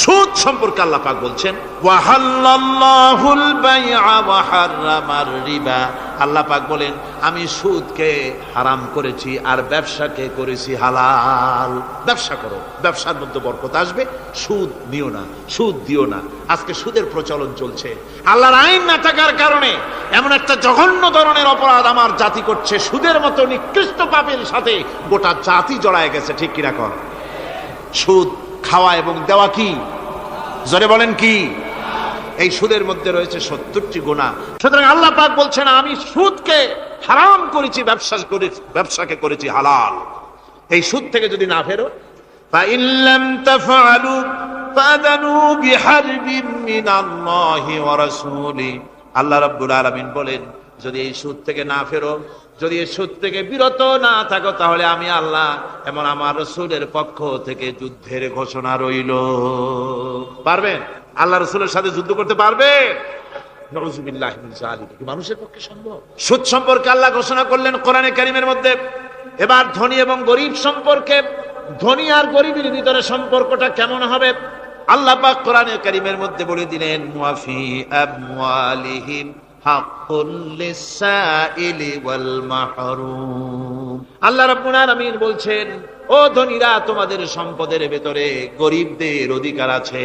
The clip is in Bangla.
সুদ সম্পর্কে আল্লাহ পাক বলছেন ওয়াহাল্লাল্লাহুল বাইআ ওয়া হাররামার রিবা। আল্লাহ পাক বলেন আমি সুদকে হারাম করেছি আর ব্যবসাকে করেছি হালাল। ব্যবসা করো, ব্যবসার মধ্যে বরকত আসবে। সুদ নিও না, সুদ দিও না। আজকে সুদের প্রচলন চলছে। আল্লাহর আইন না থাকার কারণে এমন একটা জঘন্য ধরনের অপরাধ আমার জাতি করছে। সুদের মতো নিকৃষ্ট পাপের সাথে গোটা জাতি জড়ায় গেছে। ঠিক কিনা কর? সুদ খাওয়া এবং দেওয়া কি? জোরে বলেন কি? এই সুদের মধ্যে রয়েছে 70টি গুনাহ। সুতরাং আল্লাহ পাক বলছেন আমি সুদকে হারাম করেছি, ব্যবসাকে করেছি হালাল। এই সুদ থেকে যদি না ফেরো, ফাইন লাম তাফআলু ফাদানু বিহারবিন মিনাল্লাহি ওয়া রাসূলি। আল্লাহ রাব্বুল আলামিন বলেন যদি এই সুদ থেকে না ফেরো, যদি এই সুদ থেকে বিরত না থাকো, তাহলে আমি আল্লাহ এবং আমার রাসূলের পক্ষ থেকে যুদ্ধের ঘোষণা রইল। পারবেন? আল্লাহ রাসূলের সাথে যুদ্ধ করতে পারবে? নাউযুবিল্লাহি মিন যালিক। কি মানুষের পক্ষে সম্ভব? সুদ সম্পর্কে আল্লাহ ঘোষণা করলেন কোরআনে কারীমের মধ্যে। এবার ধনী এবং গরীব সম্পর্কে, ধনী আর গরীবের ভিতরে সম্পর্কটা কেমন হবে আল্লাহ পাক কোরআনে কারীমের মধ্যে বলে দিলেন ওয়াফি আমওয়ালিহিম হাক্কুল লিসাইলি ওয়াল মাহরুম। আল্লাহ রাব্বুল আলামিন বলছেন ও ধনীরা, তোমাদের সম্পদের ভেতরে গরীবদের অধিকার আছে।